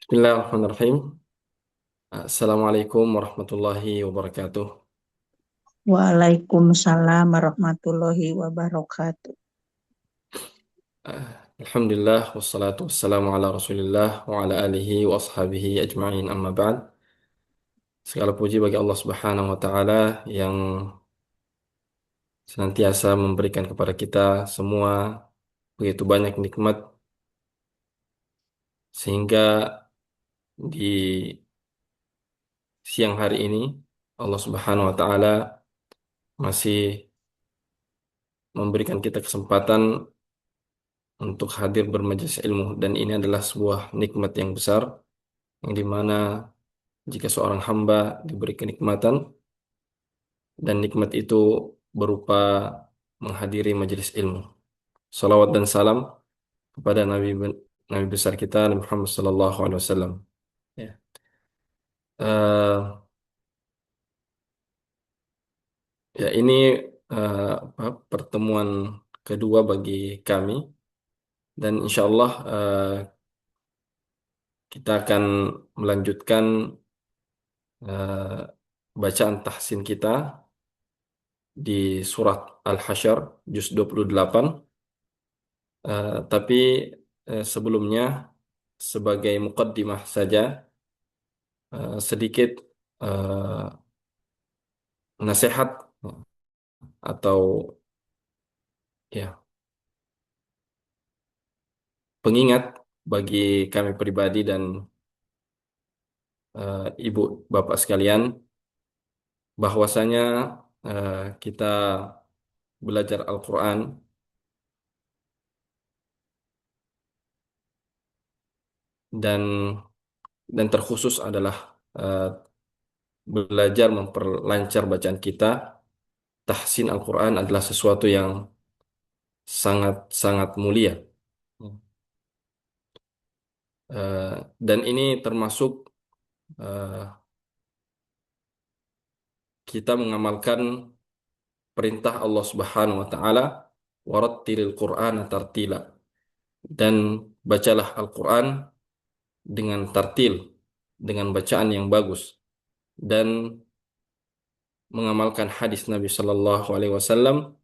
Bismillahirrahmanirrahim. Assalamualaikum warahmatullahi wabarakatuh. Waalaikumsalam warahmatullahi wabarakatuh. Ah, Alhamdulillah wassalatu wassalamu ala Rasulillah wa ala alihi wa ashabihi ajma'in amma ba'd. Segala puji bagi Allah Subhanahu wa taala yang senantiasa memberikan kepada kita semua begitu banyak nikmat sehingga di siang hari ini Allah Subhanahu wa taala masih memberikan kita kesempatan untuk hadir bermajelis ilmu, dan ini adalah sebuah nikmat yang besar yang dimana jika seorang hamba diberi kenikmatan dan nikmat itu berupa menghadiri majelis ilmu. Salawat dan salam kepada Nabi besar kita Nabi Muhammad sallallahu alaihi wasallam. Ya. Eh, ya ini pertemuan kedua bagi kami, dan insya Allah kita akan melanjutkan eh, bacaan tahsin kita di surat Al-Hasyr juz 28. Tapi sebelumnya sebagai muqaddimah saja, sedikit eh, nasihat atau ya pengingat bagi kami pribadi dan ibu bapak sekalian, bahwasanya kita belajar Al-Quran dan terkhusus adalah eh, belajar memperlancar bacaan kita. Tahsin Al-Quran adalah sesuatu yang sangat-sangat mulia. Eh, dan ini termasuk eh, kita mengamalkan perintah Allah Subhanahu wa taala, warattilil Qur'ana tartila, dan bacalah Al-Qur'an dengan tartil, dengan bacaan yang bagus, dan mengamalkan hadis Nabi Sallallahu Alaihi Wasallam,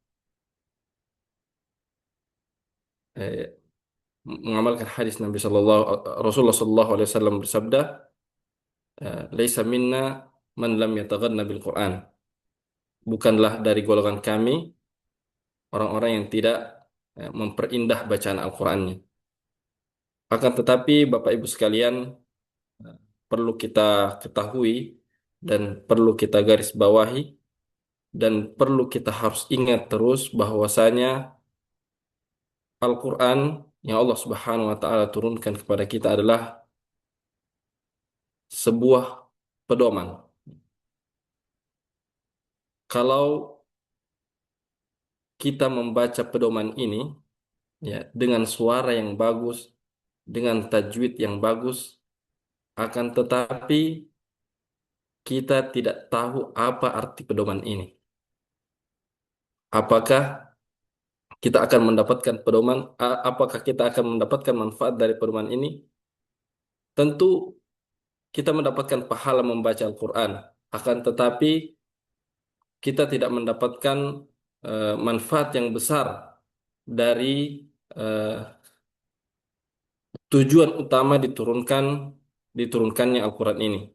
eh, mengamalkan hadis Nabi Sallallahu Rasulullah Sallallahu Alaihi Wasallam bersabda, "Laisa minna man lam yataghanna bil Qur'an." Bukanlah dari golongan kami orang-orang yang tidak memperindah bacaan Al-Qur'annya. Akan tetapi Bapak Ibu sekalian, perlu kita ketahui dan perlu kita garis bawahi dan perlu kita harus ingat terus bahwasanya Al-Quran yang Allah Subhanahu wa Ta'ala turunkan kepada kita adalah sebuah pedoman. Kalau kita membaca pedoman ini ya dengan suara yang bagus, dengan tajwid yang bagus, akan tetapi kita tidak tahu apa arti pedoman ini. Apakah kita akan mendapatkan pedoman, apakah kita akan mendapatkan manfaat dari pedoman ini? Tentu kita mendapatkan pahala membaca Al-Quran, akan tetapi kita tidak mendapatkan manfaat yang besar dari eh, tujuan utama diturunkannya Al-Quran ini.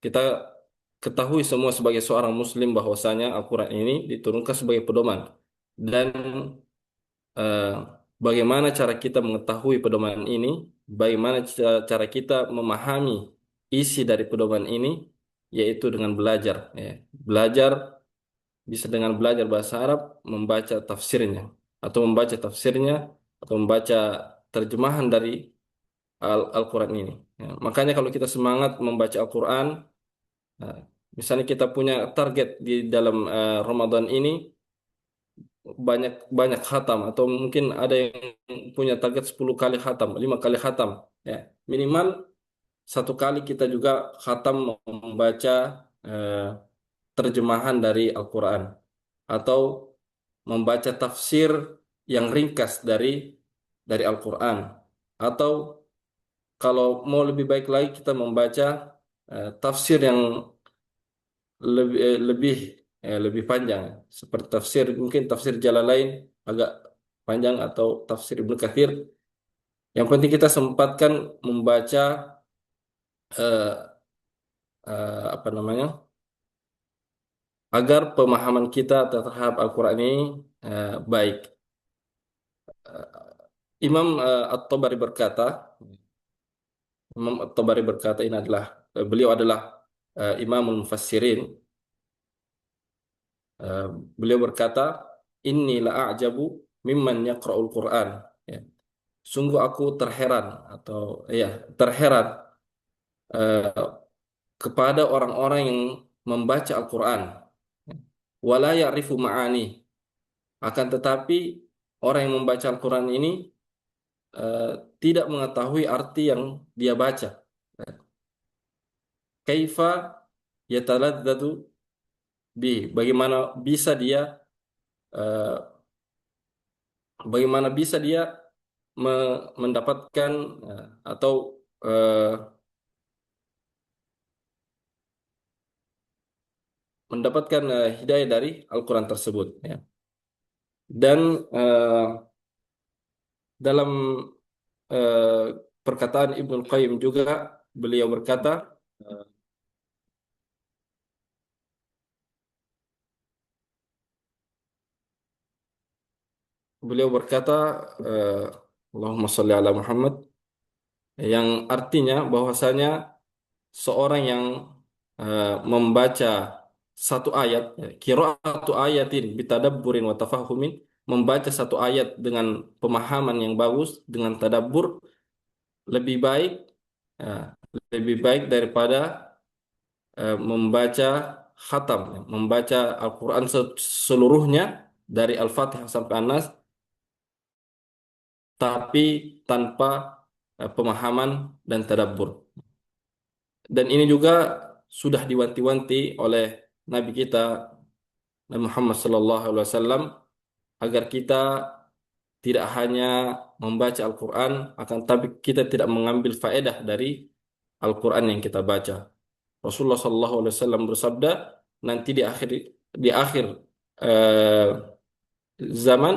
Kita ketahui semua sebagai seorang Muslim bahwasanya Al-Quran ini diturunkan sebagai pedoman, dan eh, bagaimana cara kita mengetahui pedoman ini, bagaimana cara kita memahami isi dari pedoman ini, yaitu dengan belajar. Ya. Belajar bisa dengan belajar bahasa Arab, membaca tafsirnya, atau membaca tafsirnya, atau membaca terjemahan dari Al-Quran ini. Ya. Makanya kalau kita semangat membaca Al-Quran, nah, misalnya kita punya target di dalam Ramadan ini, banyak banyak khatam, atau mungkin ada yang punya target 10 kali khatam, 5 kali khatam, ya minimal satu kali kita juga khatam membaca eh, terjemahan dari Al-Quran, atau membaca tafsir yang ringkas dari Al-Quran. Atau kalau mau lebih baik lagi kita membaca tafsir yang lebih panjang, seperti tafsir mungkin tafsir Jalalain agak panjang atau tafsir Ibnu Katsir. Yang penting kita sempatkan membaca eh, apa namanya, agar pemahaman kita terhadap Al-Quran ini baik. Imam At-Tabari berkata, Imam At-Tabari berkata ini adalah beliau adalah Imamul Mufassirin. Eh, Beliau berkata, Inni la'ajabu mimman yaqra'ul Quran. Ya. Sungguh aku terheran atau ya terheran eh, kepada orang-orang yang membaca Al-Quran. Wala ya'rifu ma'ani. Akan tetapi orang yang membaca Al-Quran ini eh, tidak mengetahui arti yang dia baca. Kaifa yataladzadu bi. Eh, bagaimana bisa dia mendapatkan atau eh, mendapatkan hidayah dari Al-Quran tersebut. Ya. Dan dalam eh, perkataan Ibnu Qayyim juga beliau berkata, eh, beliau berkata, eh, Allahumma sholli ala Muhammad, yang artinya bahwasanya seorang yang membaca satu ayat, ya, qiraatu ayatin bitadabburin wa tafahumin, membaca satu ayat dengan pemahaman yang bagus, dengan tadabbur, lebih baik ya, lebih baik daripada membaca khatam, ya, membaca Al-Quran seluruhnya dari Al-Fatihah sampai An-Nas, tapi tanpa pemahaman dan tadabbur. Dan ini juga sudah diwanti-wanti oleh Nabi kita Nabi Muhammad SAW agar kita tidak hanya membaca Al-Quran, akan tapi kita tidak mengambil faedah dari Al-Quran yang kita baca. Rasulullah SAW bersabda, nanti di akhir eh, zaman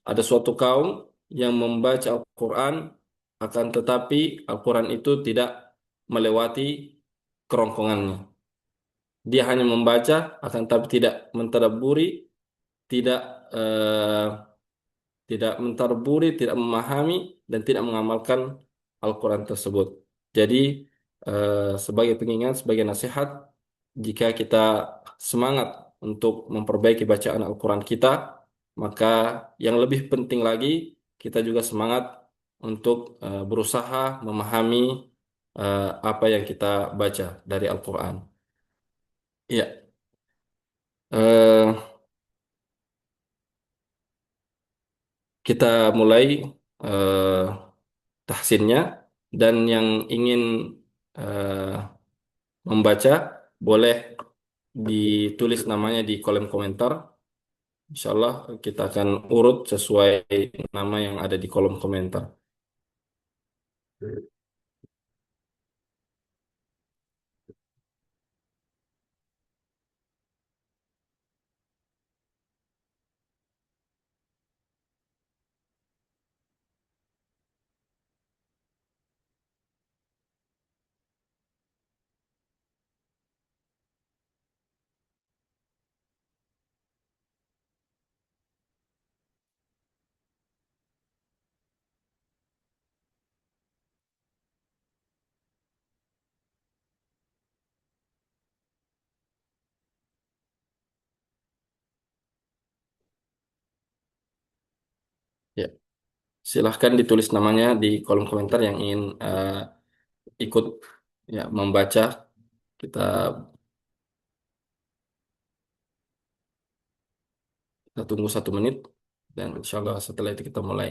ada suatu kaum yang membaca Al-Quran, akan tetapi Al-Quran itu tidak melewati kerongkongannya. Dia hanya membaca, akan tapi tidak mentadabburi, tidak eh, tidak mentadabburi, tidak memahami, dan tidak mengamalkan Al-Quran tersebut. Jadi, sebagai pengingat, sebagai nasihat, jika kita semangat untuk memperbaiki bacaan Al-Quran kita, maka yang lebih penting lagi, kita juga semangat untuk berusaha memahami apa yang kita baca dari Al-Quran. Ya, eh, kita mulai eh, tahsinnya, dan yang ingin eh, membaca boleh ditulis namanya di kolom komentar. Insya Allah kita akan urut sesuai nama yang ada di kolom komentar. Ya, silahkan ditulis namanya di kolom komentar yang ingin ikut ya membaca. Kita, kita tunggu 1 menit, dan insya Allah setelah itu kita mulai.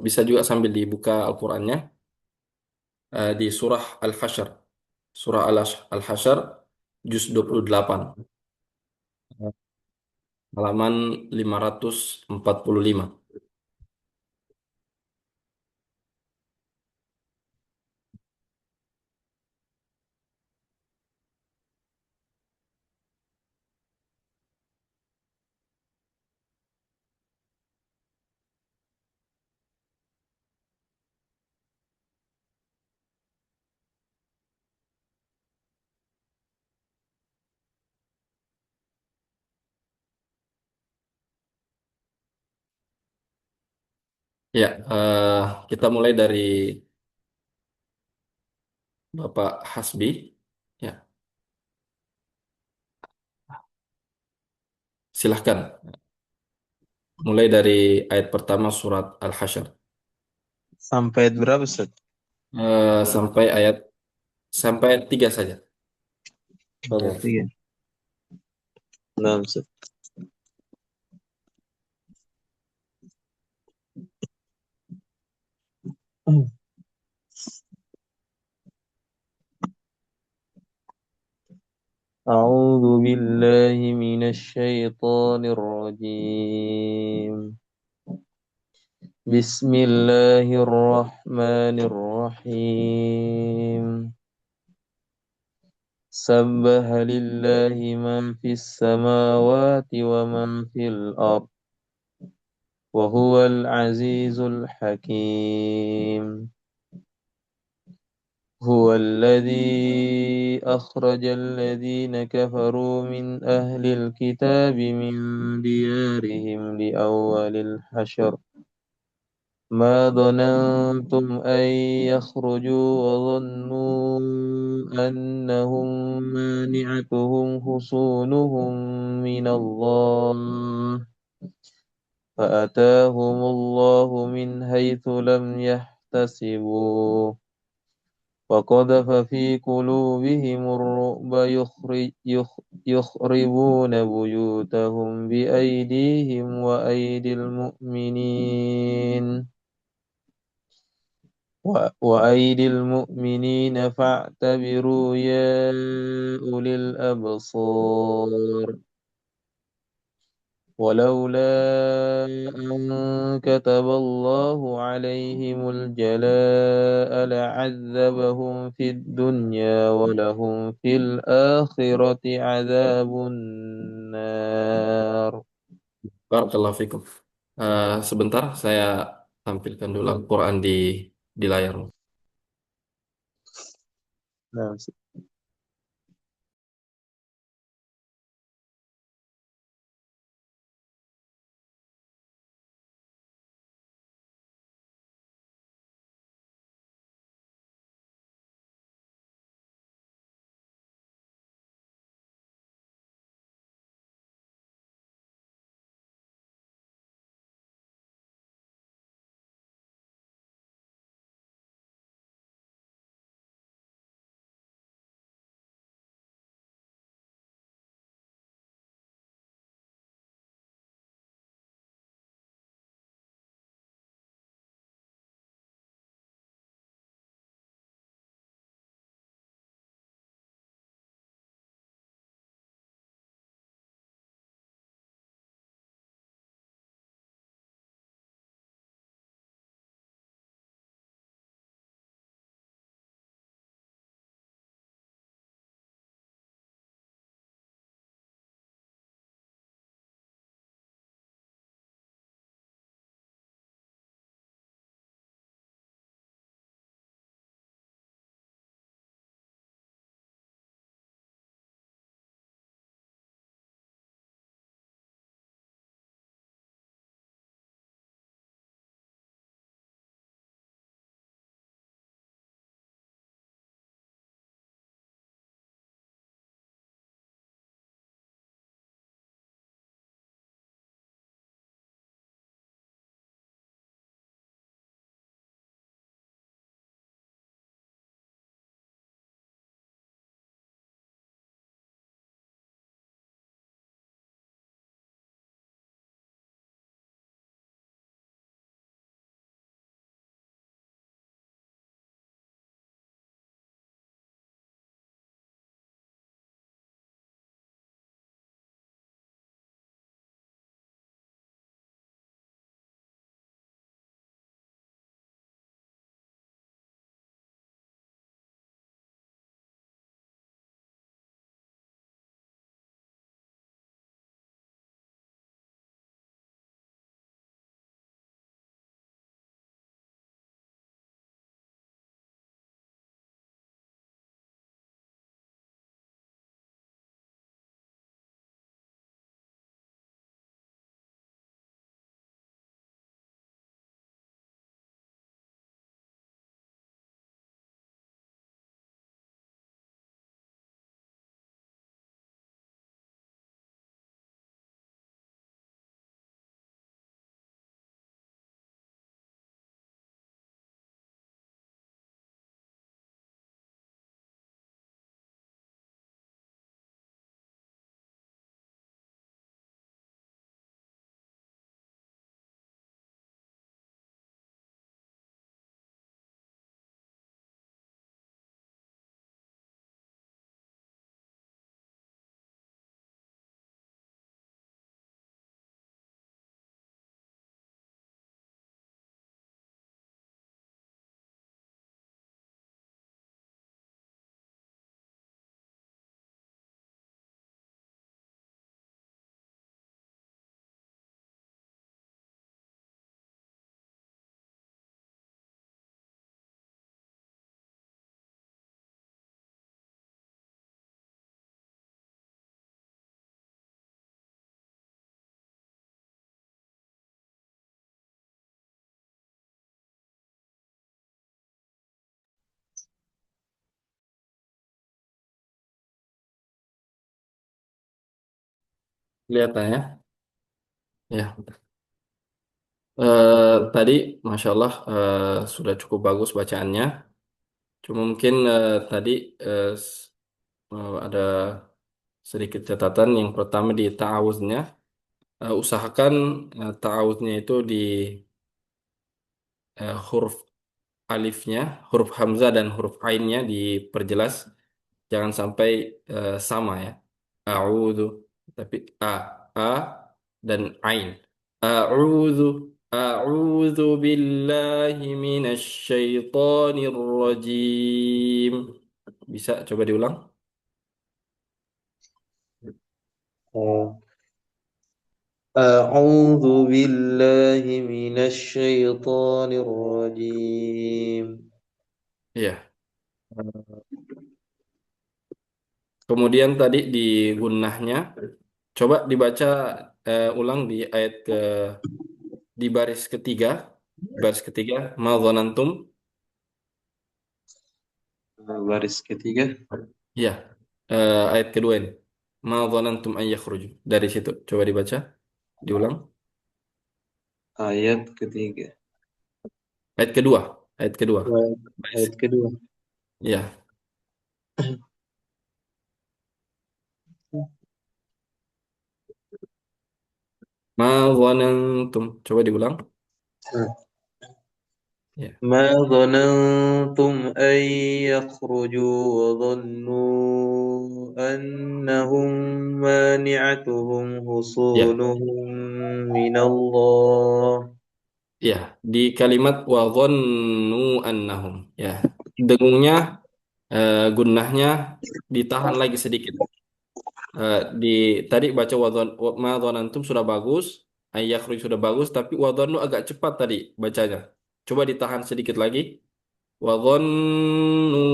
Bisa juga sambil dibuka Al-Qurannya. di surah Al-Hasyr. Surah Al-Hasyr juz 28, halaman 545. Ya, kita mulai dari Bapak Hasbi. Ya, silahkan. Mulai dari ayat pertama surat Al-Hasyr. Sampai ayat berapa, Ustaz? Eh, sampai ayat sampai ayat 3 saja. Fadhol. Berarti ya. Nah, Ustaz. أعوذ بالله من الشيطان الرجيم. بسم الله الرحمن الرحيم. سبح لله ما في السماوات وما في الأرض وهو العزيز الحكيم. هو الذي أخرج الذين كفروا من أهل الكتاب من ديارهم لأول الحشر ما ظننتم أن يخرجوا وظنوا أنهم مانعتهم حصونهم من الله فأتاهم الله من حيث لم يحتسبوا وقذف في قلوبهم الرعب يخربون بيوتهم بأيديهم وأيدي المؤمنين فاعتبروا يا أولي الأبصار ولولا أن كتب الله عليهم الجلاء لعذبهم في الدنيا ولهم في الآخرة عذاب النار. Barakallahu fikum. Sebentar saya tampilkan dulu Al-Quran di layar. Nah, Kelihatan ya. Ya. Tadi, Masya Allah, sudah cukup bagus bacaannya. Cuma mungkin tadi ada sedikit catatan. Yang pertama di ta'awuznya, usahakan ta'awuznya itu di huruf alifnya, huruf hamzah dan huruf ainnya diperjelas. Jangan sampai sama ya. A'udzu, tapi a dan ain. A'udzu A'udzu billahi minasy syaithanir rajim. Bisa coba diulang? Oh. أعوذ بالله من الشيطان الرجيم. Iya. Kemudian tadi di gunnahnya, coba dibaca ulang di baris ketiga, ma dzanantum. Baris ketiga, Iya, ayat kedua ini. Ma dzanantum an yakhruju. Dari situ, coba dibaca, diulang. ayat ketiga. Ayat kedua, ayat kedua. Ayat ayat kedua. Iya, ma dzanantum. Coba diulang. Ya, ما ظننتم أن يخرجوا وظنوا أنهم مانعتهم ya, حصونهم من الله. ya. Di kalimat wa dhannu annahum. Ya, dengungnya, gunnahnya ditahan lagi sedikit. Di tadi baca ma dzanantum sudah bagus, ayyakhruj sudah bagus, tapi wa dhannu agak cepat tadi bacanya. Coba ditahan sedikit lagi. Wa dhannu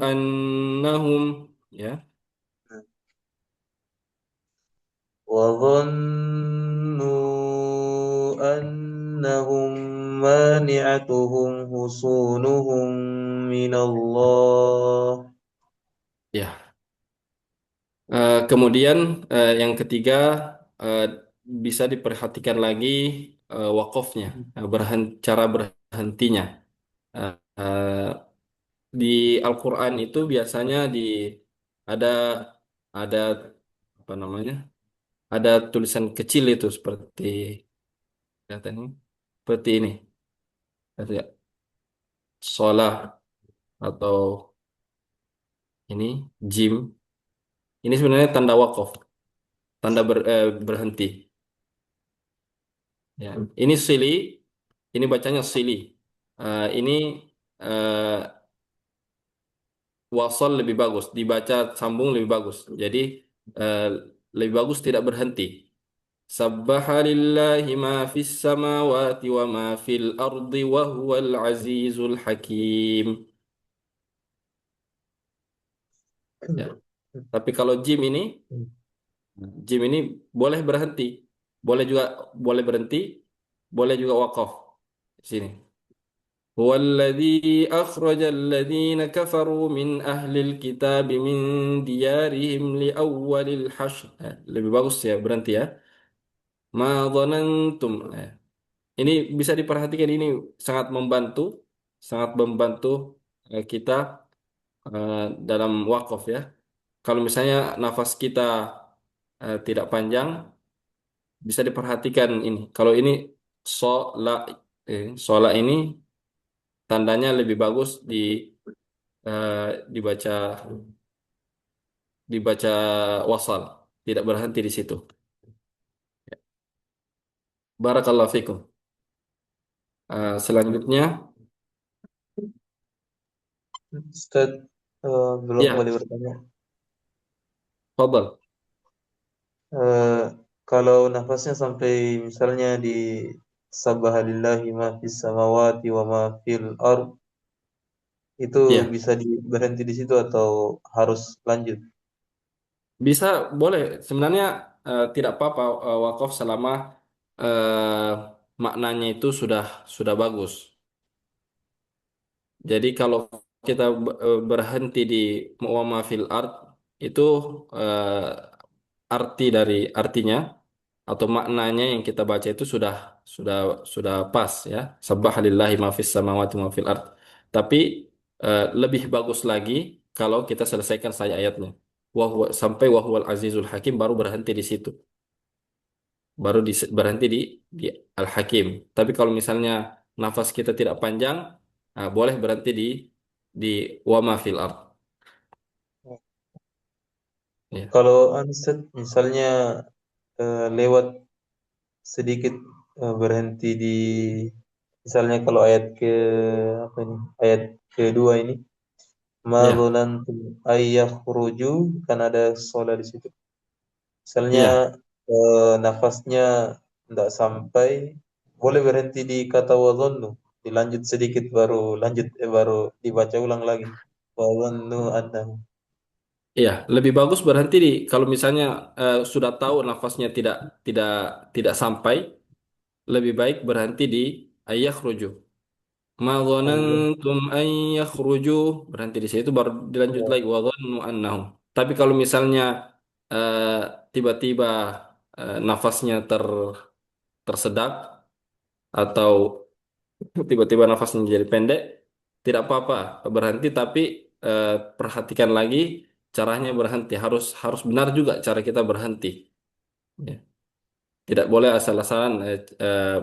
annahum, ya. وظنوا أنهم مانعتهم حصونهم من الله. Ya. Kemudian yang ketiga, eh, bisa diperhatikan lagi wakofnya, cara berhentinya. Eh, eh, di Al-Quran itu biasanya ada ada apa namanya? Ada tulisan kecil itu seperti kelihatannya seperti ini, Lihat ya, sholah atau ini jim. Ini sebenarnya tanda wakaf, tanda berhenti. Ya, ini sili, ini bacanya sili. Ini eh, wasol lebih bagus, dibaca sambung lebih bagus. Jadi eh, lebih bagus tidak berhenti. Sabbaha lillahi ma fis samawati wa ma fil ardi wa huwal azizul hakim. Ya. Tapi kalau jim ini boleh berhenti, boleh juga boleh berhenti, boleh juga wakaf. Di sini. هو الذي أخرج الذين كفروا من أهل الكتاب من ديارهم لأول الحشر. Lebih bagus ya berhenti ya. Ma dhanantum. Ini bisa diperhatikan, ini sangat membantu kita dalam wakaf ya. Kalau misalnya nafas kita tidak panjang, bisa diperhatikan ini. Kalau ini so la sola ini tandanya lebih bagus dibaca wasal, tidak berhenti di situ. Barakallahu fikum. Selanjutnya, Ustaz, belum ya, kembali bertanya. fadal. Eh, Kalau nafasnya sampai misalnya di Sabahalillahi ma fis samawati wa ma fil ard, itu Ya, bisa berhenti di situ atau harus lanjut? bisa, boleh. Sebenarnya tidak apa-apa wakaf selama eh, maknanya itu sudah bagus. Jadi kalau kita berhenti di wa ma fil ard itu arti dari artinya atau maknanya yang kita baca itu sudah sudah pas ya. Subhanallahi ma fis samawati wa ma fil ard. Tapi lebih bagus lagi kalau kita selesaikan saja ayatnya. Sampai wahwal azizul hakim baru berhenti di situ. Baru berhenti di al-hakim. Tapi kalau misalnya nafas kita tidak panjang, boleh berhenti di wa ma fil ard. Ya. Kalau Ustaz misalnya lewat sedikit berhenti di misalnya kalau ayat ke apa ini? Ayat kedua ini ma Ya. dhanantum ayyakhruju kan ada sholat di situ. Misalnya Iya. nafasnya tidak sampai, boleh berhenti di kata wadhannu, dilanjut sedikit baru lanjut baru dibaca ulang lagi. Wadhannu annahu. Iya, lebih bagus berhenti di kalau misalnya sudah tahu nafasnya tidak tidak sampai, lebih baik berhenti di ayakhruju. Ma Ayat. dhanantum ayakhruju, berhenti di situ baru dilanjut Ya. lagi wa dhannu annahum. Tapi kalau misalnya eh, tiba-tiba nafasnya tersedak atau tiba-tiba nafasnya jadi pendek, tidak apa-apa berhenti tapi eh, perhatikan lagi caranya berhenti. Harus harus benar juga cara kita berhenti. Ya. Tidak boleh asal-asalan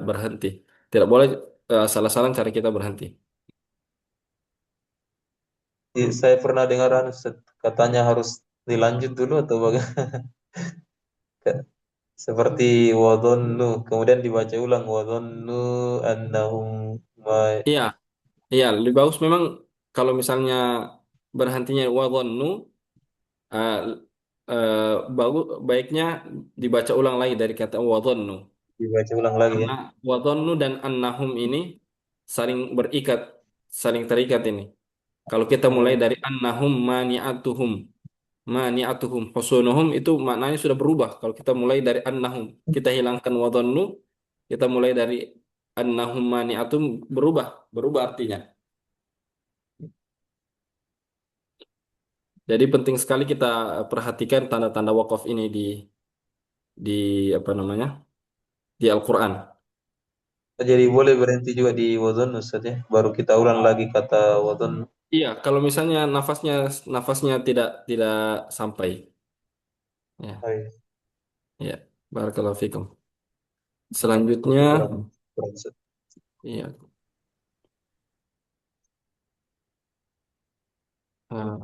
berhenti. Tidak boleh asal-asalan cara kita berhenti. Saya pernah dengar Ustaz, katanya harus dilanjut dulu atau bagaimana? Seperti wadhannu, kemudian dibaca ulang wadhannu annahum ma. Iya, iya lebih bagus memang kalau misalnya berhentinya wa dhannu, eh, bagus baiknya dibaca ulang lagi dari kata wa dhannu. Dibaca ulang lagi ya. Karena wadhannu dan annahum ini saling berikat, saling terikat ini. Kalau kita mulai Oh, dari annahum mani'atuhum husunuhum itu maknanya sudah berubah. Kalau kita mulai dari annahum, kita hilangkan wadhannu, kita mulai dari annahum mani'atuhum berubah, berubah artinya. Jadi penting sekali kita perhatikan tanda-tanda wakaf ini di apa namanya? Di Al-Qur'an. jadi boleh berhenti juga di wadhannu Ustaz ya. Baru kita ulang lagi kata wadhannu. Iya, kalau misalnya nafasnya tidak sampai, ya, Oh, iya. ya. Barakallahu fikum. Selanjutnya, Kurang, kurang Ustaz. iya, eh,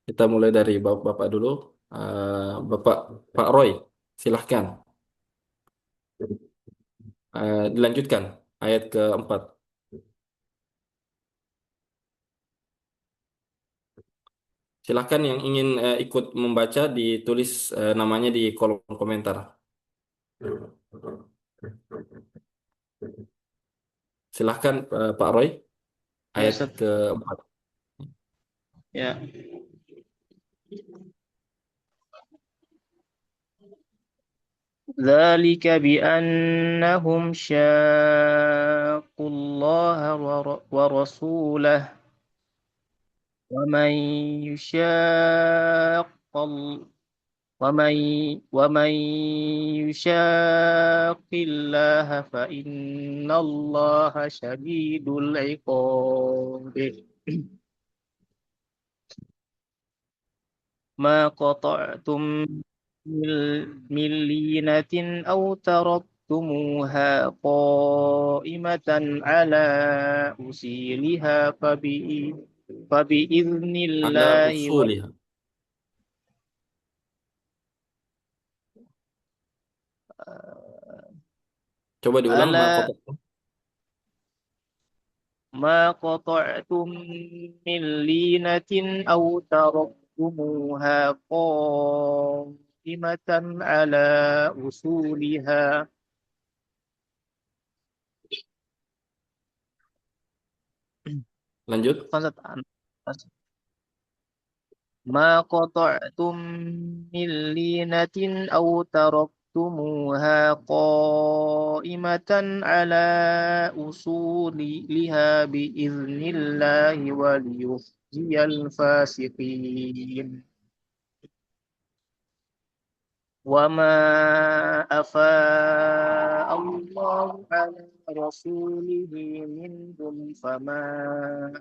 kita mulai dari Bapak dulu. Bapak Pak Roy, silahkan. Dilanjutkan ayat keempat. Silahkan yang ingin ikut membaca ditulis namanya di kolom komentar. Silahkan Pak Roy, Ya, ayat Ustaz. keempat. Ya. ذلك بأنهم شاقوا الله ورسوله ومن يشاق ال- ومن ومن يشاق الله فإن الله شديد العقاب ما قطعتم من لينة أو تركتموها قائمة على أصولها فبإذن Ala الله usuliha. Coba diulang على mahkota. ما قطعتم من لينة أو تركتموها قائمة على أصولها Lanjut. ما قطعتم من لينة أو تركتموها قائمة على أصولها بإذن الله وليخزي الفاسقين وما أفاء الله على رسوله منهم فما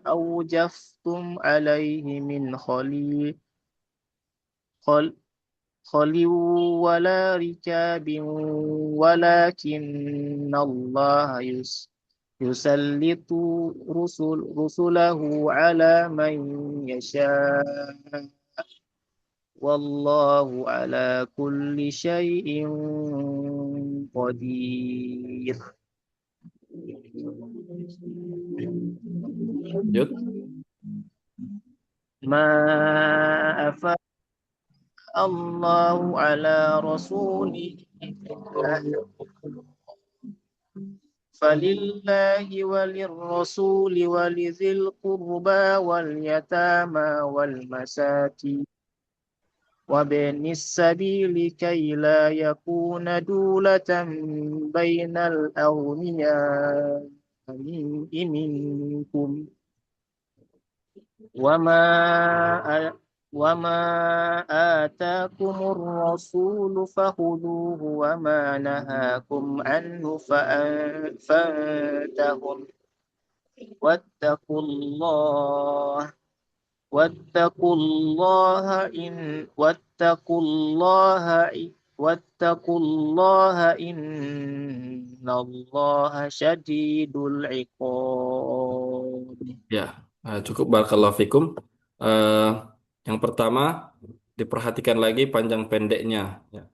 أوجفتم عليه من خل خل ولا ركاب ولكن الله يسلط رسله على من يشاء والله على كل شيء قدير. Lanjut. ما أفاء الله على رسوله فلله وللرسول ولذي القربى واليتامى والمساكين وابن السبيل كي لا يكون دولة بين الأغنياء منكم وما وما آتاكم الرسول فخذوه وما نهاكم عنه فانتهوا واتقوا الله واتقوا الله إن واتقوا الله واتقوا الله إن الله شديد العقاب. Ya, cukup barakallahu fikum. Eh, yang pertama diperhatikan lagi panjang pendeknya. Ya.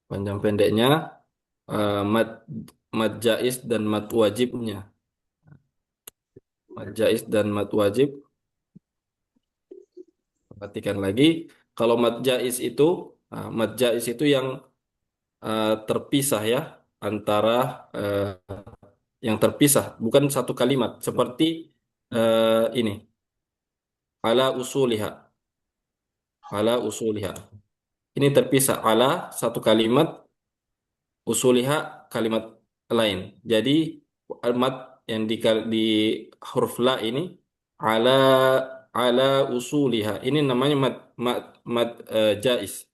Panjang pendeknya mad mad jaiz dan mad wajibnya. Mad jaiz dan mad wajib. Perhatikan lagi. Kalau mad jaiz itu yang terpisah ya antara yang terpisah, bukan satu kalimat seperti ini ala usuliha, ala usuliha. Ini terpisah ala satu kalimat, usuliha kalimat lain. Jadi mat yang di huruf la ini ala ala usuliha. Ini namanya mad jaiz.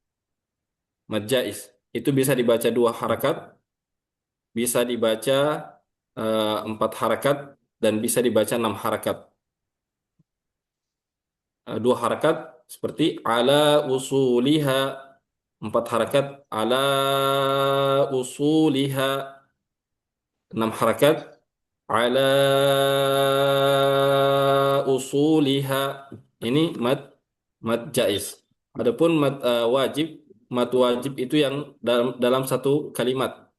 Mad jaiz. Itu bisa dibaca dua harakat, bisa dibaca empat harakat, dan bisa dibaca enam harakat. Dua harakat seperti ala usuliha, empat harakat ala usuliha, enam harakat ala usuliha. Ini mad jaiz. Adapun mad wajib itu yang dalam satu kalimat,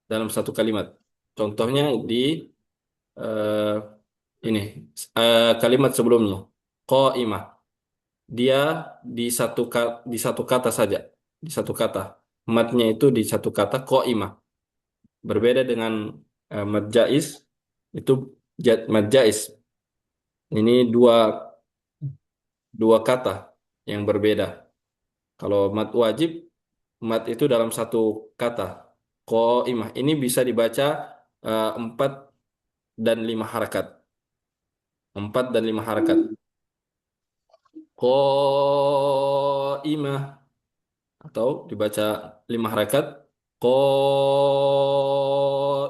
dalam satu kalimat. Contohnya di eh, ini kalimat sebelumnya qaimah. Dia di satu kata saja, di satu kata. Matnya itu di satu kata qaimah. Berbeda dengan mad jaiz, itu mad jaiz. Ini dua kata yang berbeda. Kalau mad wajib, mat itu dalam satu kata. Qaimah ini bisa dibaca empat dan lima harakat. Empat dan lima harakat. Qaimah atau dibaca lima harakat.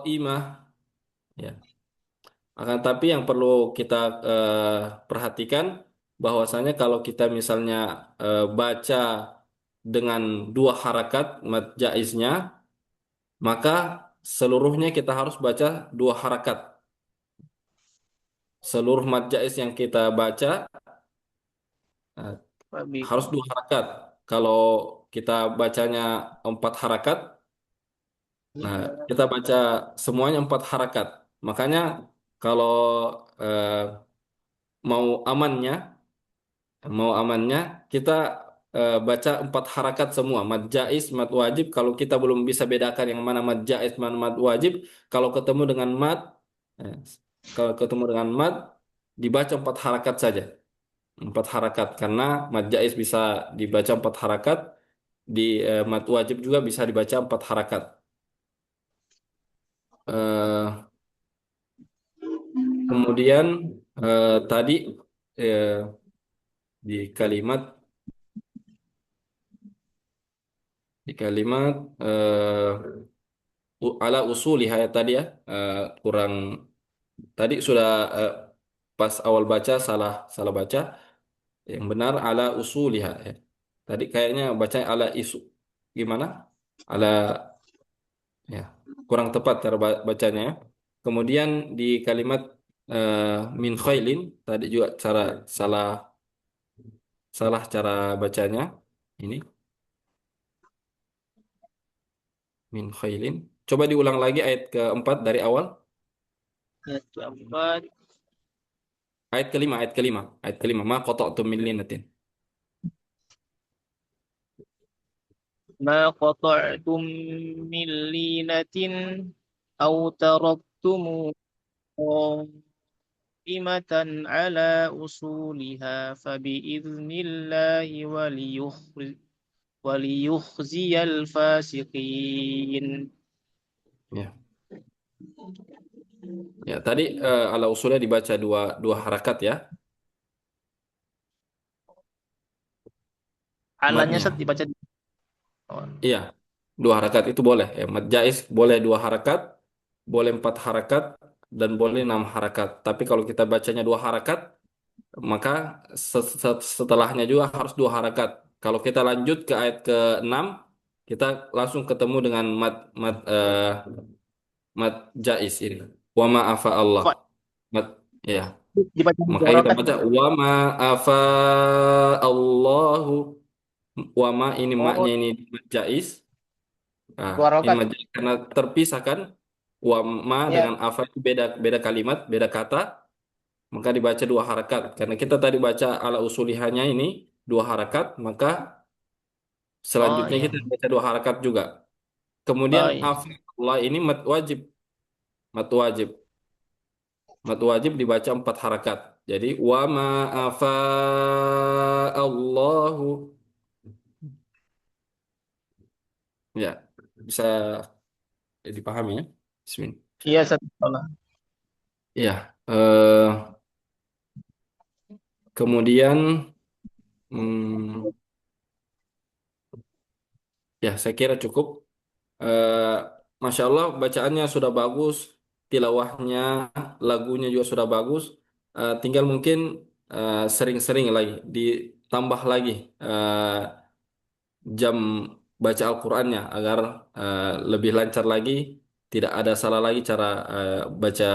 Qaimah. Ya. Akan tapi yang perlu kita perhatikan bahwasanya kalau kita misalnya baca dengan dua harakat mad jaiznya, maka seluruhnya kita harus baca dua harakat. Seluruh mad jaiz yang kita baca eh, harus dua harakat. Kalau kita bacanya empat harakat, nah kita baca semuanya empat harakat. Makanya kalau eh, mau amannya, mau amannya kita baca empat harakat semua, mad jaiz, mad wajib. Kalau kita belum bisa bedakan yang mana mad jaiz, mana mad wajib, kalau ketemu dengan eh, mad dibaca empat harakat saja, empat harakat. Karena mad jaiz bisa dibaca empat harakat, di mad wajib juga bisa dibaca empat harakat. Eh, Kemudian tadi eh, di kalimat Di kalimat ala usuliha ya tadi ya, kurang tadi sudah pas awal baca salah salah baca. Yang benar ala usuliha ya. Tadi kayaknya bacanya ala isu gimana? Ala ya kurang tepat cara bacanya ya. Kemudian di kalimat eh, min khailin tadi juga cara salah salah cara bacanya. Ini min khailin. Coba diulang lagi ayat keempat dari awal. Ayat keempat. Ayat kelima. Ma qata'tum min linatin. ما قطعتم من لينة أو تركتموها قائمة على أصولها فبإذن الله وليخزي الفاسقين. Ya. Ya, tadi ala usulnya dibaca dua dua harakat ya, Alanya matnya. set dibaca. Oh, Iya, dua harakat itu boleh. Ya, mad jaiz boleh dua harakat, boleh empat harakat, dan boleh enam harakat. Tapi kalau kita bacanya dua harakat, maka setelahnya juga harus dua harakat. Kalau kita lanjut ke ayat ke-6, kita langsung ketemu dengan mad jaiz ini. Wa ma'afa Allah. Pak, Mad, ya. dibaca dua Makanya kita rakaat. baca wa ma'afa Allahu. Wa ma ini Oh, maknya ini mad jaiz. Nah, dua ini rakaat. majelis karena terpisah kan, wama Ya. dengan afa itu beda beda kalimat, beda kata, maka dibaca dua harakat. Karena kita tadi baca ala usulihanya ini dua harakat, maka Oh, selanjutnya iya. kita baca dua harakat juga. Kemudian Oh, iya. afa Allah ini mat wajib, mat wajib dibaca empat harakat. Jadi wama afa Allahu, ya bisa dipahami ya. Bismillah. Iya, satu salah. Ya, kemudian. Hmm, Ya, saya kira cukup. Eh, Masya Allah, bacaannya sudah bagus, tilawahnya, lagunya juga sudah bagus. Tinggal mungkin sering-sering lagi, ditambah lagi jam baca Al-Qur'annya agar lebih lancar lagi, tidak ada salah lagi cara baca,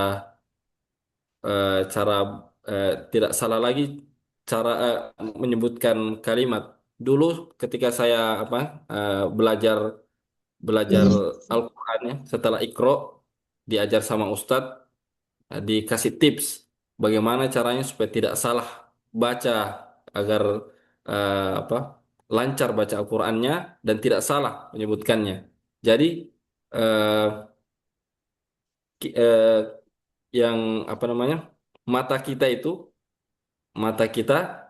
cara tidak salah lagi cara menyebutkan kalimat. Dulu ketika saya apa belajar belajar Al-Quran ya, setelah Iqra diajar sama Ustadz, dikasih tips bagaimana caranya supaya tidak salah baca agar apa lancar baca Al-Qurannya dan tidak salah menyebutkannya. Jadi eh, yang apa namanya mata kita itu mata kita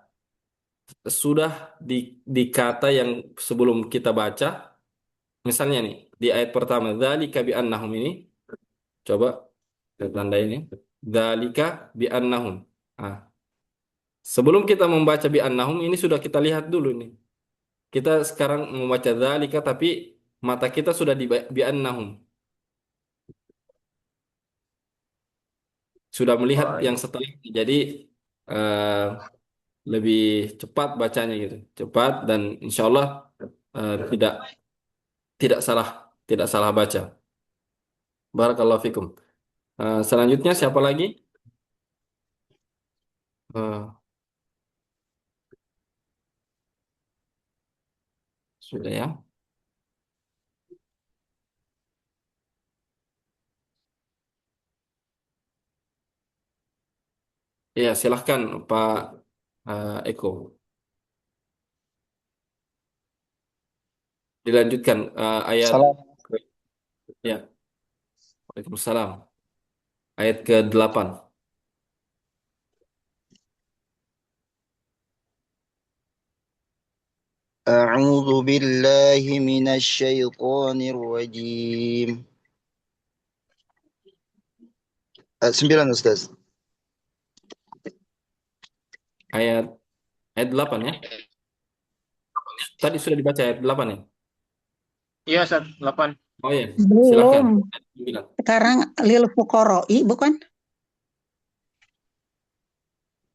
sudah di kata yang sebelum kita baca, misalnya nih di ayat pertama dzalika bi annahum ini. Coba kita tanda ini. Dzalika bi annahum. Ah, sebelum kita membaca bi annahum ini sudah kita lihat dulu nih. Kita sekarang membaca dzalika tapi mata kita sudah di bi annahum. Sudah melihat Oh, yang iya. setelah. Jadi eh, lebih cepat bacanya gitu. Cepat dan insya Allah tidak tidak salah tidak salah baca. Barakallahu fikum. Selanjutnya siapa lagi? Eh, Sudah ya. Ya, silahkan Pak Eko. Dilanjutkan ayat Salam. ya. Waalaikumsalam. Ayat ke-8. أعوذ بالله من الشيطان الرجيم 9 Ustaz. Ayat ayat 8 ya. Tadi sudah dibaca ayat 8 ya. Iya, Ustaz. 8. Oh ya, silakan. Belum. Bilang. Sekarang lil fuqara'i bukan?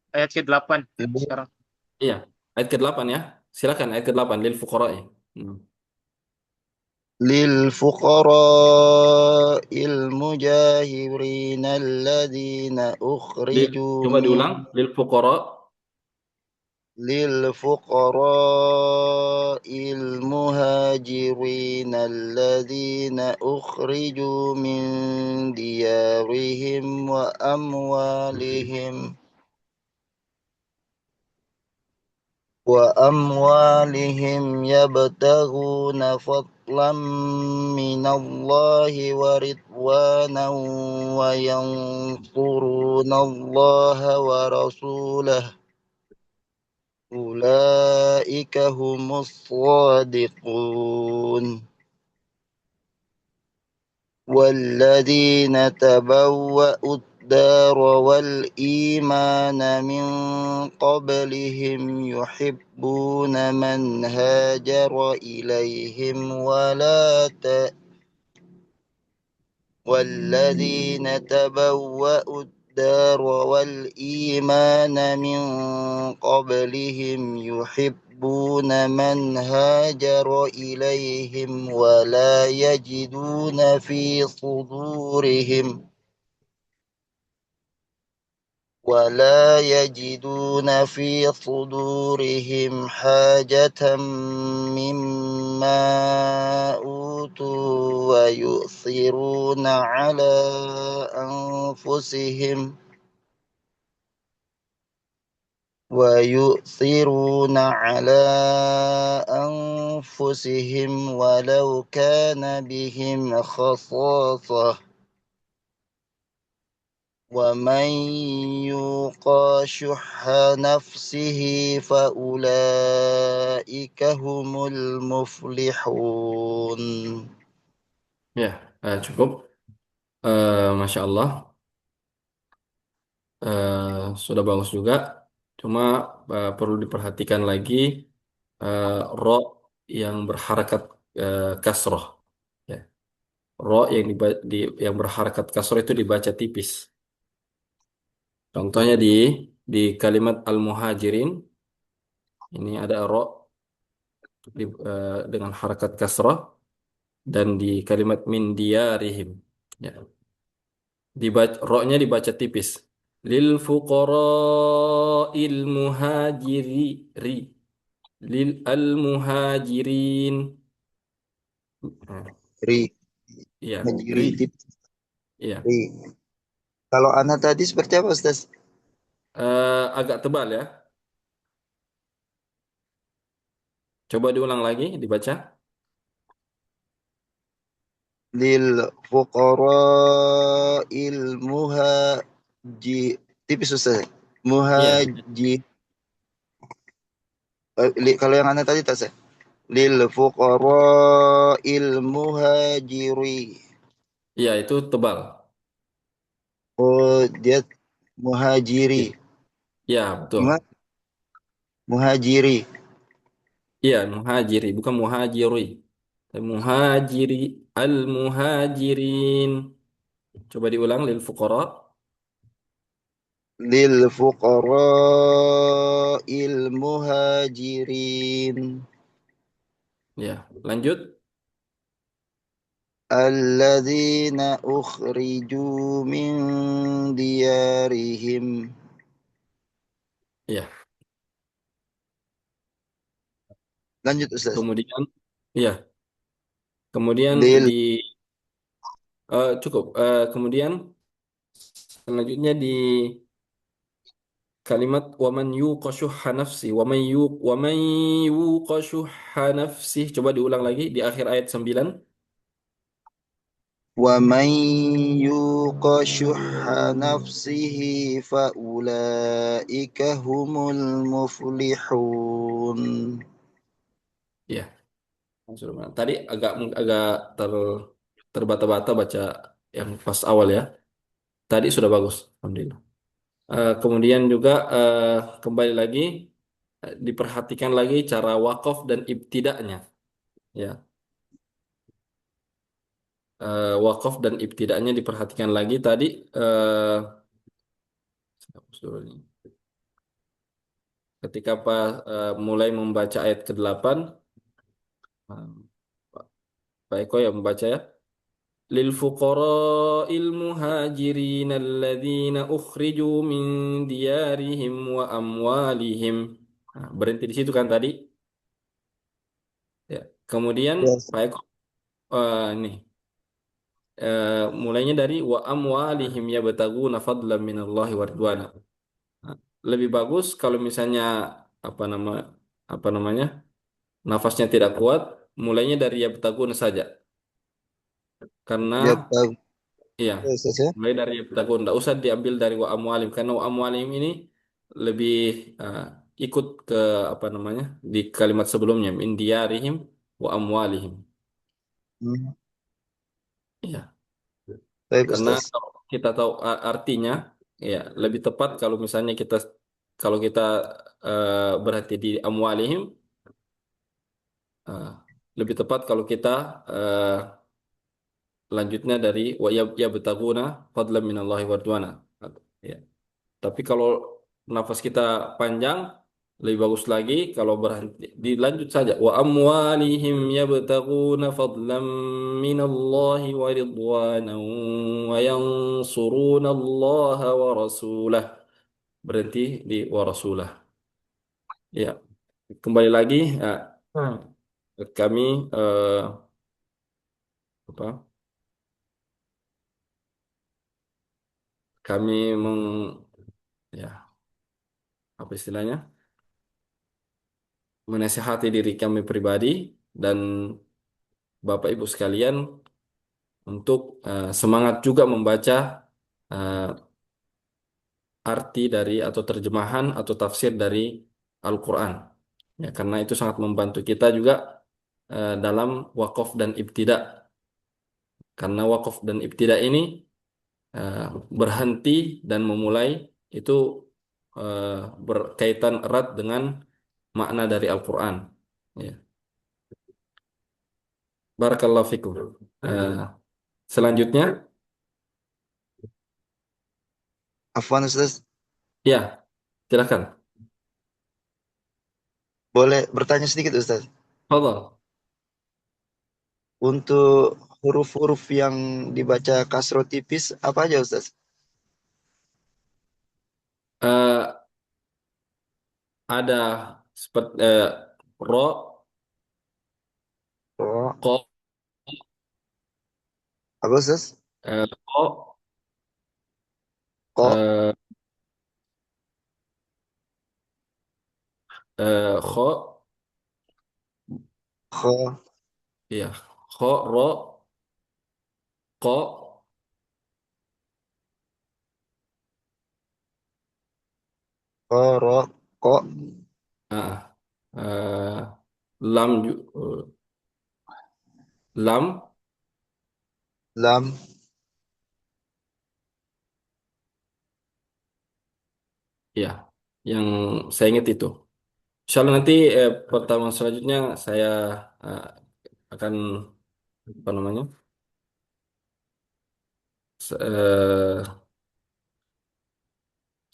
Ayat ke-8 sekarang. Iya, ayat ke-8 ya. Silakan ayat ke-8 lil fuqara'i. Hmm. للفقراء المجاهرين الذين أخرجوا Coba diulang lil fuqara. للفقراء المهاجرين الذين أخرجوا من ديارهم وأموالهم يبتغون فضلا من الله ورضوانا وينصرون الله ورسوله أولئك هم الصادقون والذين تبوأوا الدار والإيمان من قبلهم يحبون من هاجر إليهم والذين تبوأوا الدار والإيمان من قبلهم يحبون من هاجر إليهم ولا يجدون في صدورهم حاجة مما أوتوا ويؤثرون على أنفسهم ولو كان بهم خصاصة ومن يوق شح نفسه فأولئك هم المفلحون. Ya, cukup. Masya Allah. Sudah bagus juga. Cuma perlu diperhatikan lagi eh, ro yang berharakat kasroh. Ya. Ro yang berharakat kasroh itu dibaca tipis. Contohnya di kalimat al-muhajirin ini ada ro dengan harakat kasroh dan di kalimat min diyarihim. Ya. Ro-nya dibaca tipis. Lil fuqara'il muhajiri lil al muhajirin. Nah, Ri, iya, ri. Majri, Iya. Ri. Kalau anak tadi seperti apa, Ustaz? Agak tebal ya. Coba diulang lagi dibaca. Lil fuqara'il tipis, Ustaz. Iya, Muhaji kalau yang anak tadi tas ya. Lil fuqara'il muhajiri. iya itu tebal. Oh, dia muhajiri. Iya, iya, betul. Gimana? Muhajiri. Iya, muhajiri bukan muhajiri. Muhajiri al muhajirin. Coba diulang lil fuqara. Lil fuqara'il muhajirin. Ya, lanjut. الذين أخرجوا من ديارهم. Ya, Lanjut Ustaz. kemudian ya, kemudian Lil cukup. Kemudian selanjutnya di kalimat waman yuqashuha nafsi waman yuqashuha nafsi. Coba diulang lagi di akhir ayat 9. ومن يوق شح نفسه فأولئك هم المفلحون. Ya, tadi agak agak ter terbata-bata baca yang pas awal ya. Tadi sudah bagus, alhamdulillah. Kemudian juga kembali lagi diperhatikan lagi cara wakaf dan ibtida'nya. Ya, wakaf dan ibtida'nya diperhatikan lagi tadi. eh, Ketika mulai membaca ayat ke-8, Pak Eko yang membaca ya. Lil fuqara'il muhajirin alladzina ukhriju min diyarihim wa amwalihim. Nah, berhenti di situ kan tadi. Ya. Kemudian Yes. Pak Eko ini mulainya dari wa amwalihim yabtaguna fadlan minallahi wa ridwana. Nah, lebih bagus kalau misalnya apa nama apa namanya? Nafasnya tidak kuat, mulainya dari yabtaguna saja. Karena Ya, tahu. iya, Ya, Ustaz ya. mulai dari yabtaguna, tidak usah diambil dari wa amwalim karena wa amwalim ini lebih eh, ikut ke apa namanya? Di kalimat sebelumnya min diyarihim wa amwalihim. Hmm. Iya. Baik, Karena Ustaz. kalau kita tahu artinya, ya lebih tepat kalau misalnya kita berhati di amwalihim, eh, lebih tepat kalau kita eh, lanjutnya dari wa yabtaguna fadlan minallahi wa ridwana. Ya. Tapi kalau nafas kita panjang, lebih bagus lagi kalau berhenti dilanjut saja wa amwalihim yabtaguna fadlan minallahi wa ridwanan wa yansuruna Allah wa rasulah. Berhenti di wa rasulah. Ya, kembali lagi ya, kami apa? Kami ya apa istilahnya? Menasihati diri kami pribadi dan Bapak Ibu sekalian untuk semangat juga membaca eh, arti dari atau terjemahan atau tafsir dari Al-Quran. Ya, karena itu sangat membantu kita juga dalam wakaf dan ibtida. Karena wakaf dan ibtida ini eh, berhenti dan memulai itu eh, berkaitan erat dengan makna dari Al-Quran. Ya. Barakallahu fikum. Selanjutnya, Afwan, Ustaz. ya, silakan. Boleh bertanya sedikit, Ustaz? Fadhal. Untuk huruf-huruf yang dibaca kasro tipis, apa aja, Ustaz? Eh, ada seperti ro, Oh, ko, apa, Ustaz? ko, Ko, eh, kho, kho, ya, kho, ro, ko, kho, ro, ko, ah, lam, lam, lam, ya, yang saya ingat itu. Insyaallah nanti pertemuan selanjutnya saya eh, akan apa namanya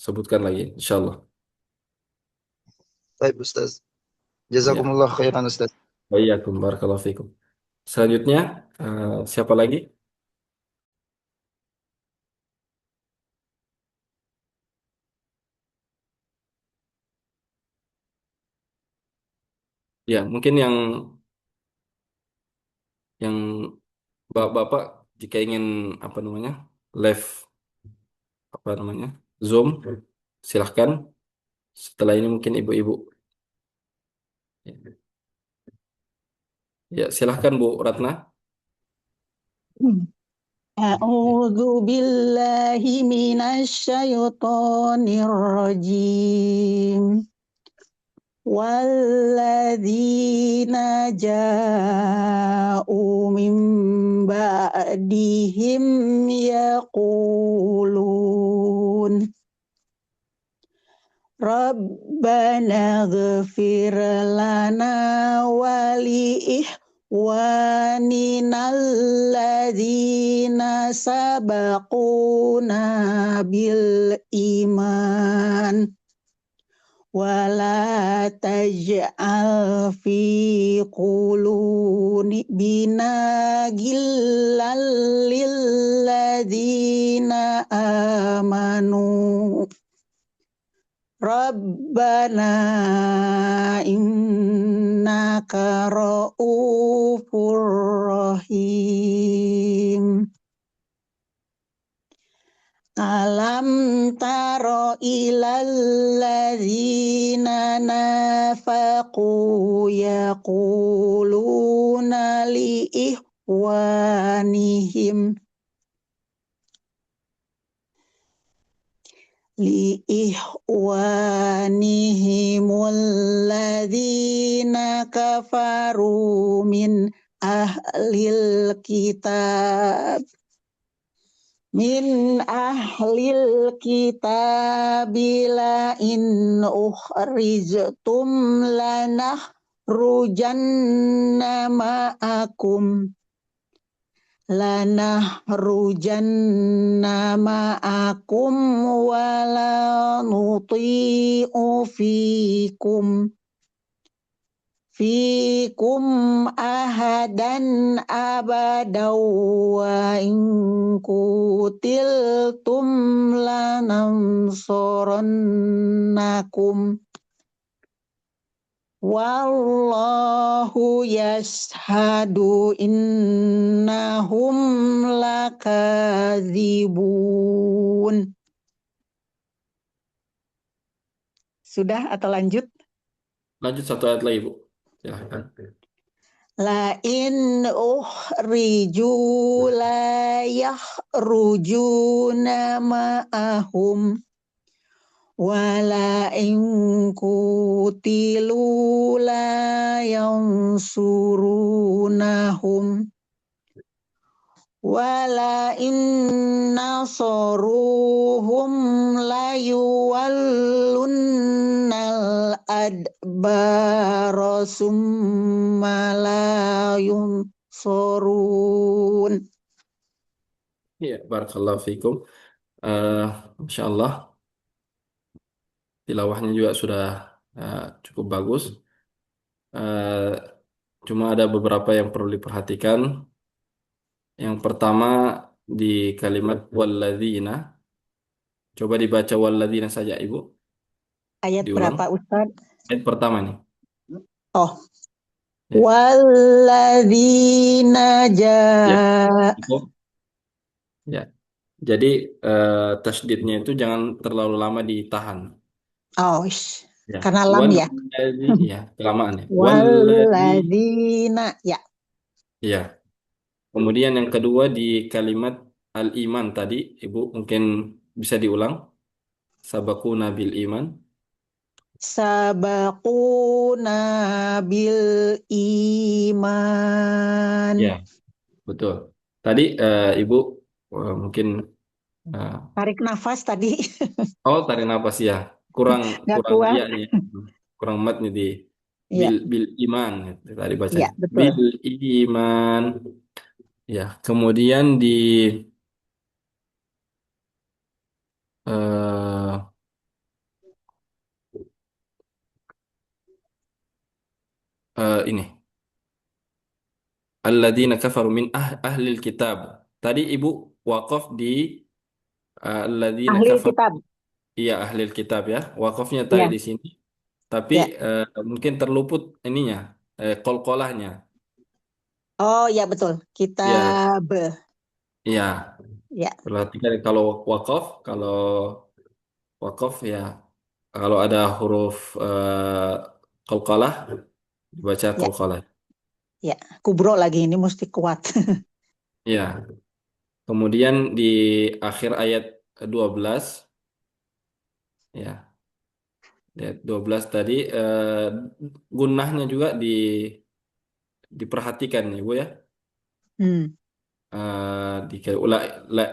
sebutkan lagi, insyaallah. baik, Ustaz. Ya, Jazakumullah khairan, Ustaz. waiyakum barakallahu fikum. Selanjutnya siapa lagi? Ya, mungkin yang bapak jika ingin apa namanya live apa namanya Zoom, silahkan. Setelah ini mungkin ibu-ibu. Ya, silahkan Bu Ratna. Ya. A'udzu billahi minasyaitonir rajim. والذين جاءوا من بعدهم يقولون ربنا اغفر لنا ولإخواننا ومن الذين سبقونا بالإيمان ولا تجعل في قلوبنا غلا للذين آمنوا ربنا إنك رؤوف رحيم Alam taro ilal ladzina nafaqu yaquluna li ihwanihim ladzina kafaru min ahlil kitab la in ukhrijtum lanahrujanna ma'akum wala nuti'u fikum ahadan abadaw wa in kutiltum lanansurannakum wallahu yashhadu innahum lakadzibun. Sudah atau lanjut? Lanjut satu ayat lagi, Bu. Silahkan. La in ukhriju la yakhrujuna ma'ahum wala in kutilu la yansurunahum wala in nasaruhum la yuwallunnal adbara summa la yunsurun. Ya, barakallahu fikum. Masya Allah, tilawahnya juga sudah cukup bagus. Cuma ada beberapa yang perlu diperhatikan. Yang pertama di kalimat walladzina. Coba dibaca walladzina saja, Ibu. Ayat Diulang. berapa, Ustaz? Ayat pertama nih. Oh. Ya. Walladzina Cukup. Ya. Jadi tasdidnya itu jangan terlalu lama ditahan. Oh, Ya. karena lam ya. Ya, kelamaan ya. Walladzina ya. Ya. Kemudian yang kedua di kalimat al-iman tadi, Ibu mungkin bisa diulang. Sabaquna bil iman. Sabaquna bil iman. Ya, betul. Tadi Ibu mungkin Tarik nafas tadi. tarik nafas ya. Kurang Nggak kuat. iya nih. Kurang mat nih di Ya. bil iman gitu, tadi Ya, bacanya. betul. Bil iman. Ya, kemudian di ini alladzina kafaru min ahlil kitab. Tadi Ibu wakaf di alladzina Ahli kafaru. kitab. Iya, ahlil kitab ya. Wakafnya tadi Ya. di sini. Tapi Ya. mungkin terluput ininya, qalqalahnya. Oh ya betul. Ya, Kitab. iya. Ya. Perhatikan kalau wakaf ya, kalau ada huruf qalqalah dibaca Ya. qalqalah. Ya. Kubro lagi ini mesti kuat. Ya. Kemudian di akhir ayat 12 ya. Ayat 12 tadi gunnahnya juga diperhatikan ya, Bu ya. Hmm. Di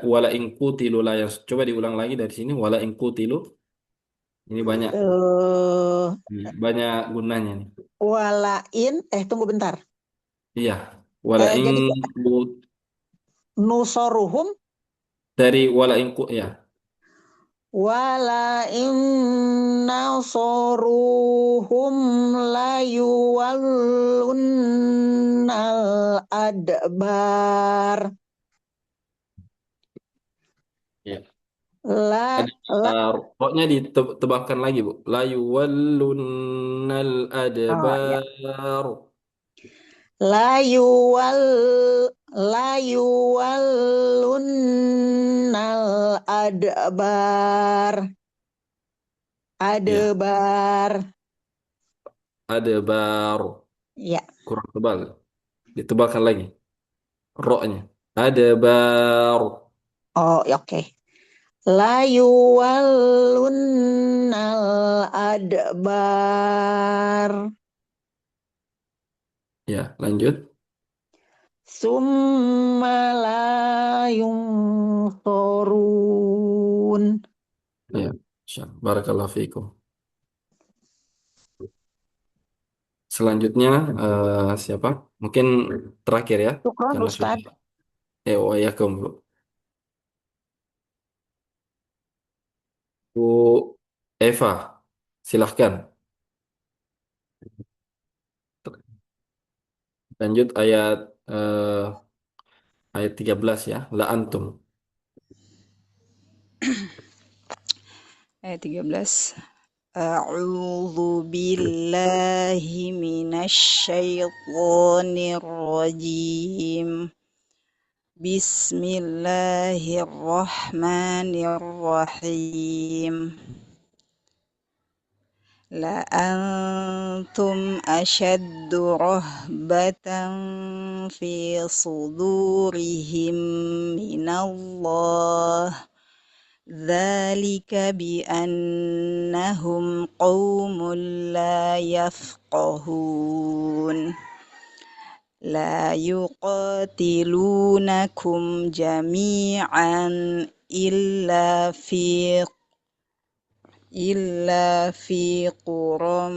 wala in qutilu la coba diulang lagi dari sini wala in qutilu. Ini banyak banyak gunanya nih. Walain, tunggu bentar. Iya. Wala in Jadi ku- nusoruhum dari wala in ya. wala inna soruhum layuwallunnal adbar Ya. la Ada roknya ditebakkan lagi, Bu. La yuwallunnal oh ya adbar. layuwal layuwallunnal Ya. adbar Adbar. ya Kurang tebal. Ditebalkan lagi. Roknya. Adbar. oh ya, oke layuwallunnal adbar Ya, lanjut. summa la yunsorun. Ya. Barakallahu fiikum. Selanjutnya siapa? Mungkin terakhir ya, Syukron karena sudah. Ustadz. Oh ya, Bu. Bu Eva, silahkan. Lanjut ayat 13 ya. La antum. Ayat 13. A'udzu billahi minasyaitonir rajim. Bismillahirrahmanirrahim. La antum ashaddu rahbatan fi sudurihim minallah. ذلك بأنهم قوم لا يفقهون لا يقاتلونكم جميعا إلا في قرى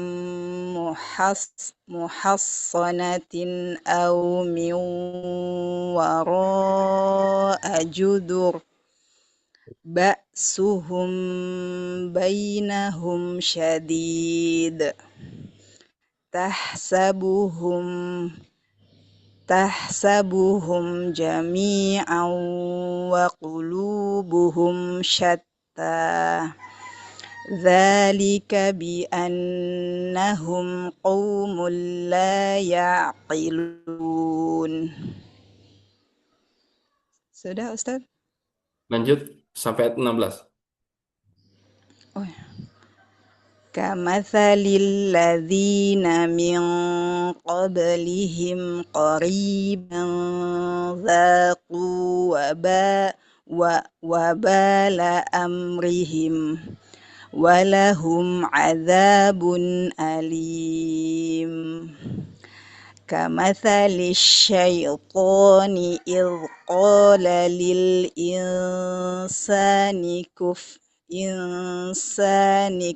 محصنة أو من وراء جدر بأسهم بينهم شديد تحسبهم جميعا وقلوبهم شتى ذلك بأنهم قوم لا يعقلون. Sudah Ustaz? Lanjut sampai ayat 16. Oh. كمثل الذين من قبلهم قريبا ذاقوا وبال أمرهم ولهم عذاب أليم. كمثل الشيطان إذ قال للإنسان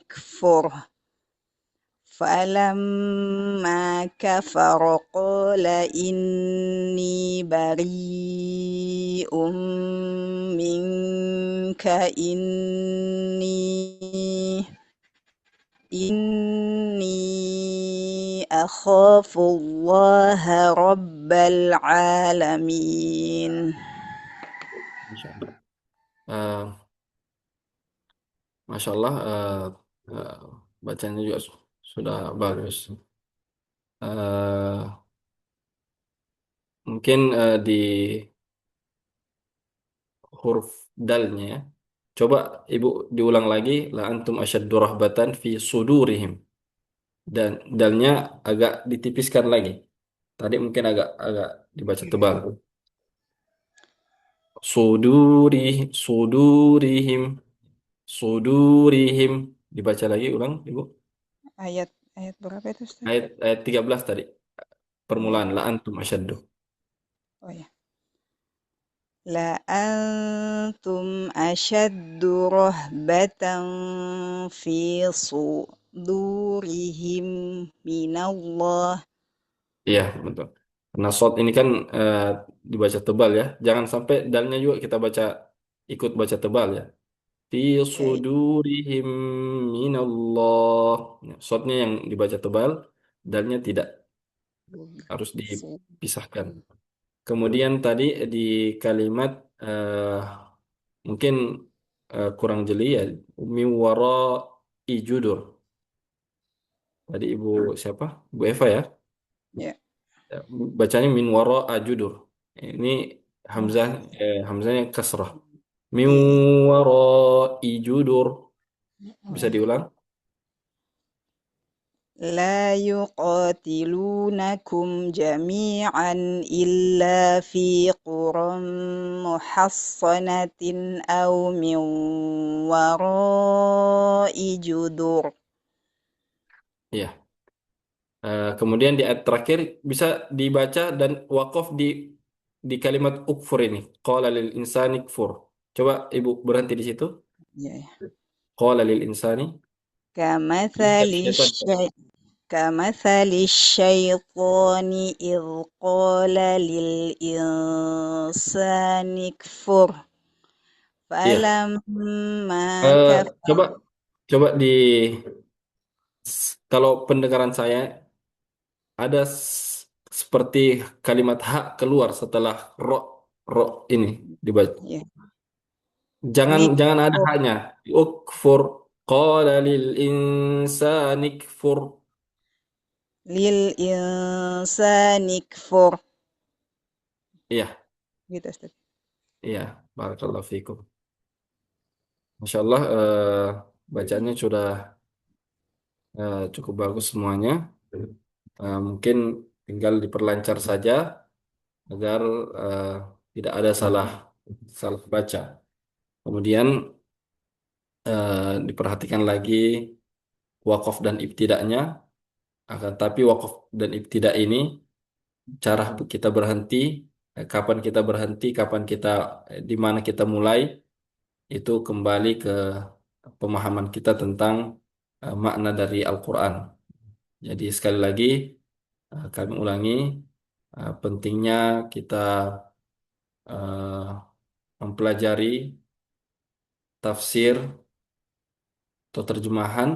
كفر فلما كفر قال إني بريء منك إني أخاف الله رب العالمين. Masya Allah. Eh, Masya Allah, eh, bacanya juga sudah bagus. Eh, Mungkin di huruf dalnya ya. Coba Ibu diulang lagi. La antum asyaddu rahbatan fi sudurihim. Dan dalnya agak ditipiskan lagi. Tadi mungkin agak agak dibaca tebal. Sudurihim, sudurihim. Dibaca lagi ulang, Ibu. Ayat berapa itu Ustaz? Ayat 13 tadi. Ayat Permulaan la antum asyaddu. Oh ya. La antum ashaddu rahbatan fi sudurihim minallah. Iya, betul. Karena short ini kan dibaca tebal ya. Jangan sampai dalnya juga kita baca ikut baca tebal ya. Fi Ya, sudurihim minallah. Nah, shortnya yang dibaca tebal, dalnya tidak, harus dipisahkan. Kemudian tadi di kalimat mungkin kurang jeli ya. Min wara'i judur. Tadi Ibu siapa? Bu Eva ya. ya. Ya, bacanya min wara'a judur. Ini hamzah hamzahnya kasrah. Min Iya, iya. wara'i judur. Bisa diulang? لا يقاتلونكم جميعا إلا في قرى محصنة أو من وراء جدر. Iya. Kemudian di ayat terakhir bisa dibaca dan wakaf di kalimat ukfur ini. Qala lil insani kfur. Coba Ibu berhenti di situ. Ya, ya. Qala lil insani. كمثل Syaitan. كمثل الشيطان إذ قال للإنسان اكفر Iya. فلما Eh, كفر. coba coba kalau pendengaran saya ada seperti kalimat hak keluar setelah ro ro ini dibaca. Ya. Jangan ada Nikfur. haknya. Ukfur. Qala lil insani kfur. للإنسان اكفر. Iya, Gitu, Ustaz. iya. Barakallahu fikum. Masya Allah, bacaannya sudah cukup bagus semuanya. Mungkin tinggal diperlancar saja agar eh, tidak ada salah salah baca. Kemudian diperhatikan lagi wakaf dan ibtidaknya. Akan tapi wakaf dan ibtidak ini cara kita berhenti, kapan kita berhenti, kapan kita, di mana kita mulai, itu kembali ke pemahaman kita tentang makna dari Al-Quran. Jadi sekali lagi kami ulangi pentingnya kita eh, mempelajari tafsir atau terjemahan.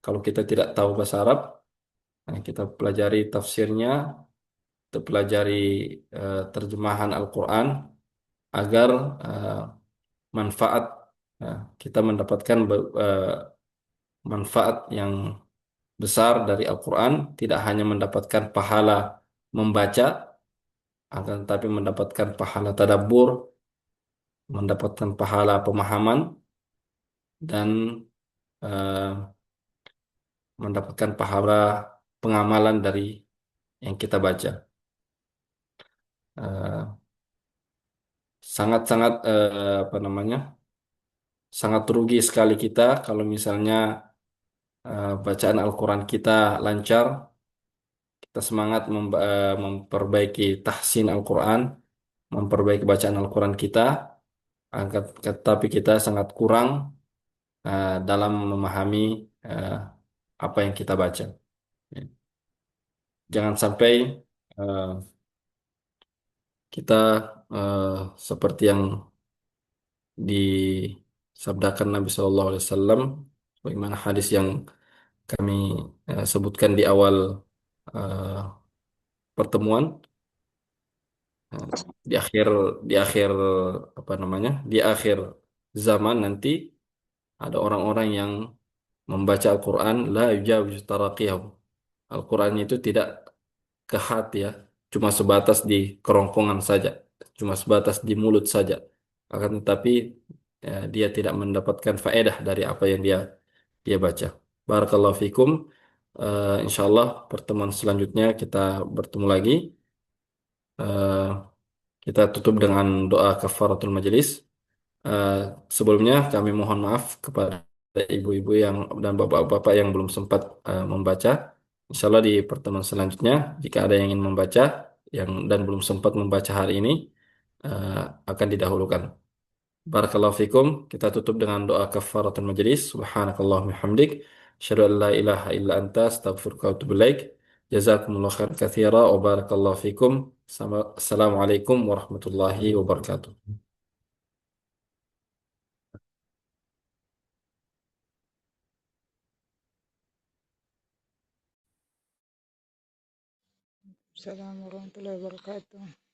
Kalau kita tidak tahu bahasa Arab, kita pelajari tafsirnya, kita pelajari terjemahan Al-Quran agar manfaat kita mendapatkan manfaat yang besar dari Al-Quran, tidak hanya mendapatkan pahala membaca, akan tetapi mendapatkan pahala tadabbur, mendapatkan pahala pemahaman, dan eh, mendapatkan pahala pengamalan dari yang kita baca. Eh, Sangat-sangat apa namanya? Sangat rugi sekali kita kalau misalnya bacaan Al-Quran kita lancar, kita semangat memperbaiki tahsin Al-Quran, memperbaiki bacaan Al-Quran kita, tapi kita sangat kurang dalam memahami eh, apa yang kita baca. Jangan sampai eh, kita eh, seperti yang disabdakan Nabi Shallallahu Alaihi Wasallam, bagaimana hadis yang kami sebutkan di awal eh, pertemuan. Nah, di akhir di akhir apa namanya? Di akhir zaman nanti ada orang-orang yang membaca Al-Quran la yujawiz taraqiyahu. Al-Quran itu tidak ke hati ya, cuma sebatas di kerongkongan saja, cuma sebatas di mulut saja. Akan tetapi dia tidak mendapatkan faedah dari apa yang dia dia baca. Barakallahu fikum. Insyaallah pertemuan selanjutnya kita bertemu lagi. Eh, Kita tutup dengan doa kafaratul majelis. Eh, Sebelumnya kami mohon maaf kepada ibu-ibu yang dan bapak-bapak yang belum sempat membaca. Insya Allah di pertemuan selanjutnya, jika ada yang ingin membaca yang dan belum sempat membaca hari ini, eh, akan didahulukan. Barakallahu fikum. Kita tutup dengan doa kafaratul majelis. Subhanakallahumma hamdik. Asyhadu an la ilaha illa anta astaghfiruka wa atubu ilaik. Jazakumullah khair katsira wa barakallahu fikum. Assalamualaikum warahmatullahi wabarakatuh. Assalamualaikum warahmatullahi wabarakatuh.